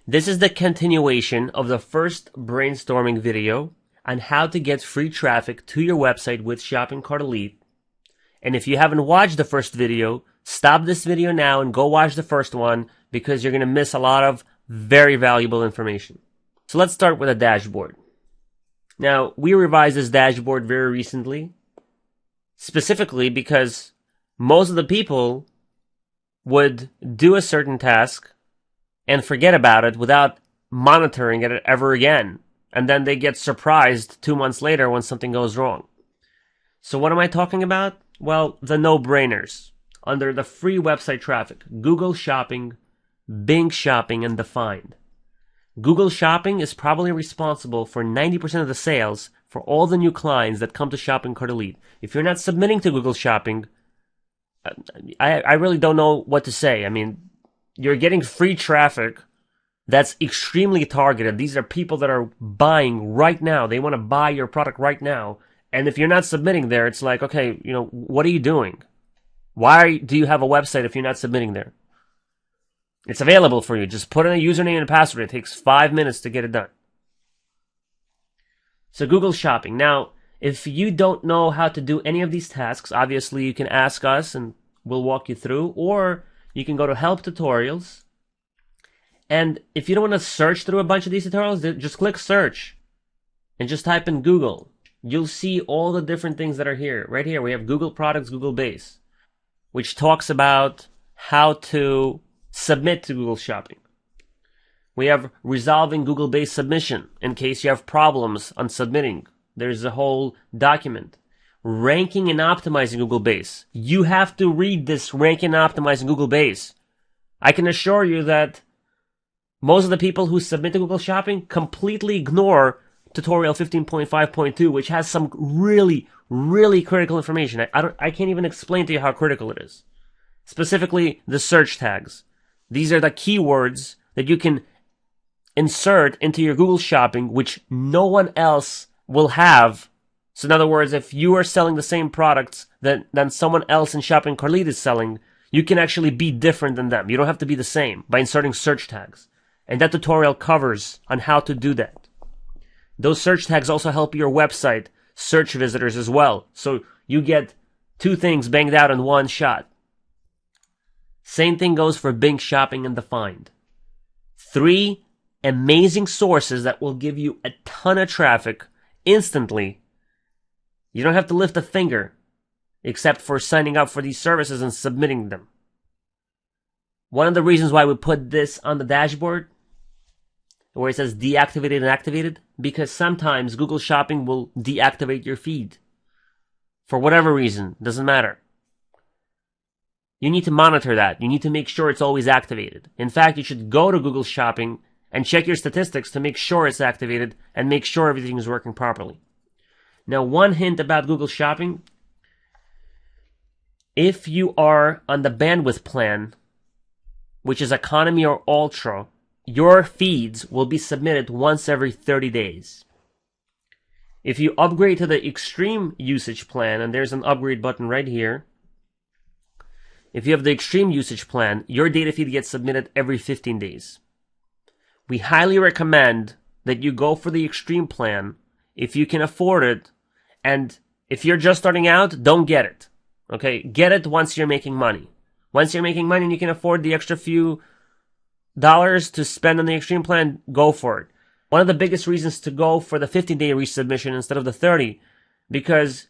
This is the continuation of the first brainstorming video on how to get free traffic to your website with Shopping Cart Elite. And if you haven't watched the first video, stop this video now and go watch the first one because you're going to miss a lot of very valuable information. So let's start with a dashboard. Now, we revised this dashboard very recently, specifically because most of the people would do a certain task and forget about it without monitoring it ever again. And then they get surprised 2 months later when something goes wrong. So what am I talking about? Well, the no-brainers. Under the free website traffic, Google Shopping, Bing Shopping, and Defined. Google Shopping is probably responsible for 90% of the sales for all the new clients that come to Shopping Cart Elite. If you're not submitting to Google Shopping, I really don't know what to say. I mean, you're getting free traffic that's extremely targeted. These are people that are buying right now. They want to buy your product right now. And if you're not submitting there, it's like, okay, what are you doing? Why do you have a website if you're not submitting there? It's available for you. Just put in a username and a password. It takes 5 minutes to get it done. So Google Shopping. Now, if you don't know how to do any of these tasks, obviously you can ask us and we'll walk you through, or you can go to Help Tutorials. And if you don't want to search through a bunch of these tutorials, just click Search and just type in Google. You'll see all the different things that are here. Right here, we have Google Products, Google Base, which talks about how to submit to Google Shopping. We have Resolving Google Base Submission in case you have problems on submitting. There's a whole document. Ranking and Optimizing Google Base. You have to read this Ranking and Optimizing Google Base. I can assure you that most of the people who submit to Google Shopping completely ignore Tutorial 15.5.2, which has some really, really critical information. I can't even explain to you how critical it is. Specifically, the search tags. These are the keywords that you can insert into your Google Shopping, which no one else will have. So in other words, if you are selling the same products than someone else in Shopping Cart Elite is selling, you can actually be different than them. You don't have to be the same by inserting search tags. And that tutorial covers on how to do that. Those search tags also help your website search visitors as well. So you get two things banged out in one shot. Same thing goes for Bing Shopping and Defined. 3 amazing sources that will give you a ton of traffic instantly. You don't have to lift a finger except for signing up for these services and submitting them. One of the reasons why we put this on the dashboard, where it says deactivated and activated, because sometimes Google Shopping will deactivate your feed. For whatever reason, doesn't matter. You need to monitor that. You need to make sure it's always activated. In fact, you should go to Google Shopping and check your statistics to make sure it's activated and make sure everything is working properly. Now, one hint about Google Shopping. If you are on the bandwidth plan, which is economy or ultra, your feeds will be submitted once every 30 days. If you upgrade to the extreme usage plan, and there's an upgrade button right here. If you have the extreme usage plan, your data feed gets submitted every 15 days. We highly recommend that you go for the extreme plan if you can afford it. And if you're just starting out, don't get it. Okay? Get it once you're making money. Once you're making money and you can afford the extra few dollars to spend on the extreme plan, go for it. One of the biggest reasons to go for the 15-day resubmission instead of the 30, because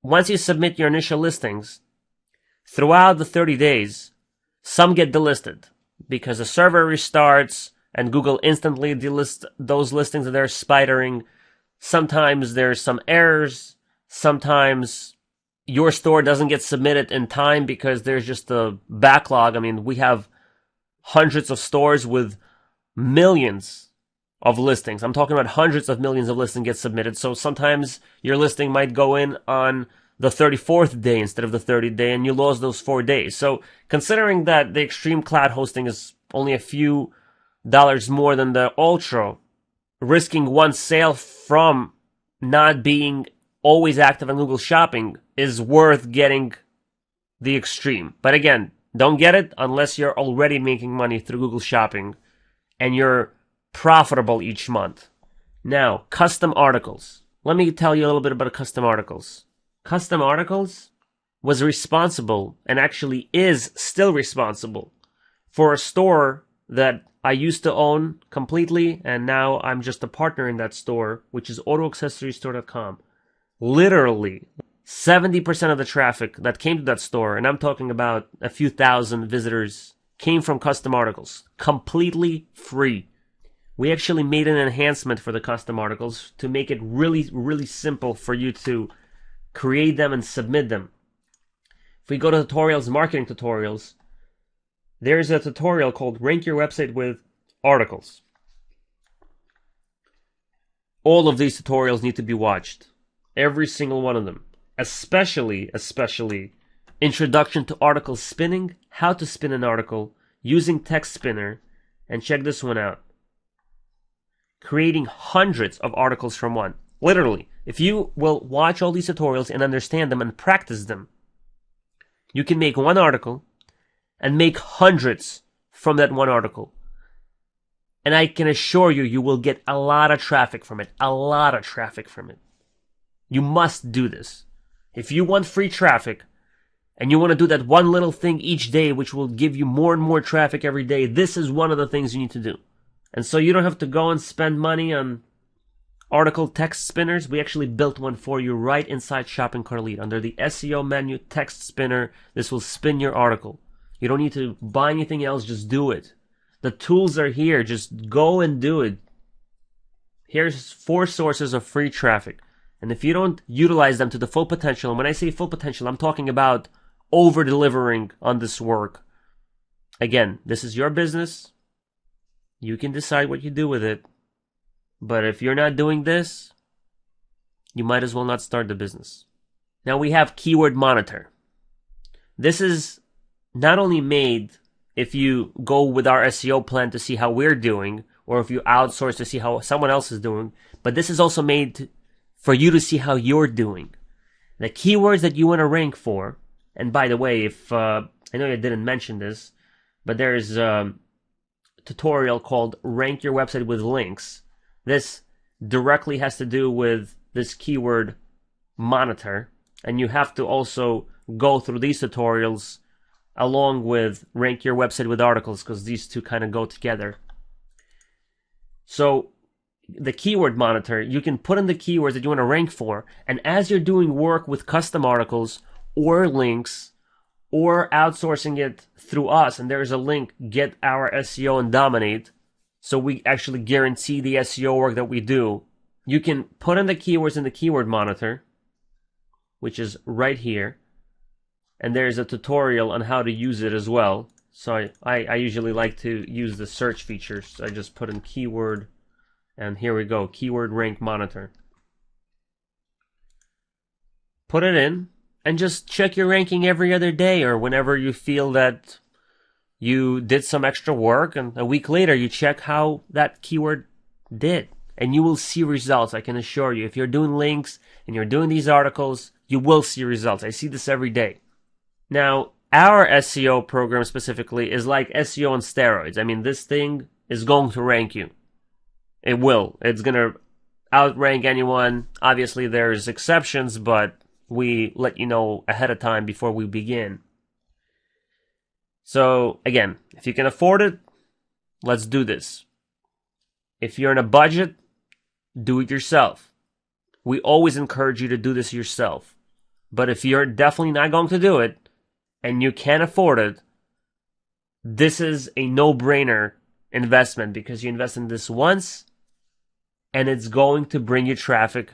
once you submit your initial listings, throughout the 30 days, some get delisted because the server restarts and Google instantly delists those listings that they're spidering. Sometimes there's some errors. Sometimes your store doesn't get submitted in time because there's just a backlog. I mean, we have hundreds of stores with millions of listings. I'm talking about hundreds of millions of listings get submitted. So sometimes your listing might go in on the 34th day instead of the 30th day, and you lost those 4 days. So considering that the extreme cloud hosting is only a few dollars more than the ultra, risking one sale from not being always active on Google Shopping is worth getting the extreme. But again, don't get it unless you're already making money through Google Shopping and you're profitable each month. Now, custom articles. Let me tell you a little bit about custom articles. Custom articles was responsible, and actually is still responsible, for a store that I used to own completely, and now I'm just a partner in that store, which is autoaccessoriestore.com. Literally, 70% of the traffic that came to that store, and I'm talking about a few thousand visitors, came from custom articles. Completely free. We actually made an enhancement for the custom articles to make it really, really simple for you to create them and submit them. If we go to tutorials, marketing tutorials, there's a tutorial called Rank Your Website with Articles. All of these tutorials need to be watched. Every single one of them. Especially Introduction to Article Spinning, how to spin an article, using Text Spinner, and check this one out. Creating hundreds of articles from one. Literally, if you will watch all these tutorials and understand them and practice them, you can make one article and make hundreds from that one article. And I can assure you, you will get a lot of traffic from it. A lot of traffic from it. You must do this. If you want free traffic, and you want to do that one little thing each day, which will give you more and more traffic every day, this is one of the things you need to do. And so you don't have to go and spend money on article text spinners. We actually built one for you right inside Shopping Cart Lead. Under the SEO menu, text spinner, this will spin your article. You don't need to buy anything else, just do it. The tools are here, just go and do it. Here's 4 sources of free traffic. And if you don't utilize them to the full potential, and when I say full potential, I'm talking about over-delivering on this work. Again, this is your business. You can decide what you do with it. But if you're not doing this, you might as well not start the business. Now we have Keyword Monitor. This is not only made if you go with our SEO plan to see how we're doing, or if you outsource to see how someone else is doing, but this is also made for you to see how you're doing. The keywords that you want to rank for, and by the way, if I know I didn't mention this, but there's a tutorial called Rank Your Website with Links. This directly has to do with this keyword monitor, and you have to also go through these tutorials along with Rank Your Website with Articles, because these two kind of go together. So the keyword monitor, you can put in the keywords that you want to rank for, and as you're doing work with custom articles or links or outsourcing it through us, and there's a link, Get Our SEO and Dominate, so we actually guarantee the SEO work that we do. You can put in the keywords in the keyword monitor, which is right here, and there's a tutorial on how to use it as well. So I usually like to use the search features. So I just put in keyword, and here we go, keyword rank monitor. Put it in, and just check your ranking every other day, or whenever you feel that you did some extra work, and a week later you check how that keyword did. And you will see results, I can assure you. If you're doing links and you're doing these articles, you will see results. I see this every day. Now, our SEO program specifically is like SEO on steroids. I mean, this thing is going to rank you. It will. It's going to outrank anyone. Obviously, there's exceptions, but we let you know ahead of time before we begin. So, again, if you can afford it, let's do this. If you're in a budget, do it yourself. We always encourage you to do this yourself. But if you're definitely not going to do it, and you can't afford it, this is a no-brainer investment, because you invest in this once, and it's going to bring you traffic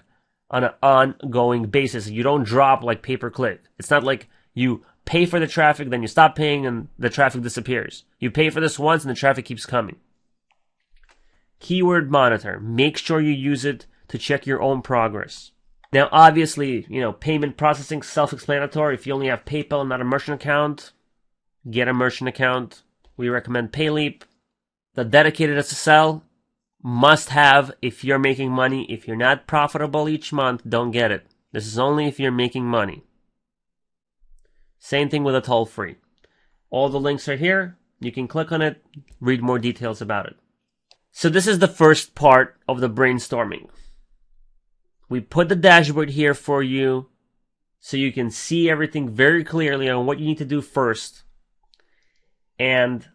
on an ongoing basis. You don't drop like pay-per-click. It's not like you pay for the traffic, then you stop paying, and the traffic disappears. You pay for this once, and the traffic keeps coming. Keyword monitor. Make sure you use it to check your own progress. Now, obviously, payment processing, self-explanatory. If you only have PayPal and not a merchant account, get a merchant account. We recommend Payleap. The dedicated SSL, must have if you're making money. If you're not profitable each month, don't get it. This is only if you're making money. Same thing with a toll-free. All the links are here. You can click on it, read more details about it. So this is the first part of the brainstorming. We put the dashboard here for you so you can see everything very clearly on what you need to do first. And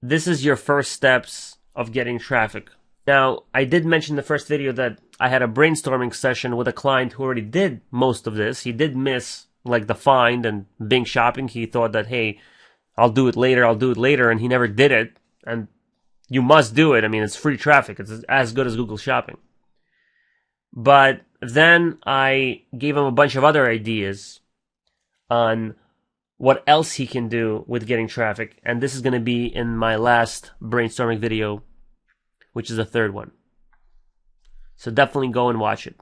this is your first steps of getting traffic. Now, I did mention in the first video that I had a brainstorming session with a client who already did most of this. He did miss like the find and Bing shopping. He thought that, hey, I'll do it later, and he never did it. And you must do it. I mean, it's free traffic. It's as good as Google Shopping. But then I gave him a bunch of other ideas on what else he can do with getting traffic. And this is going to be in my last brainstorming video, which is the third one. So definitely go and watch it.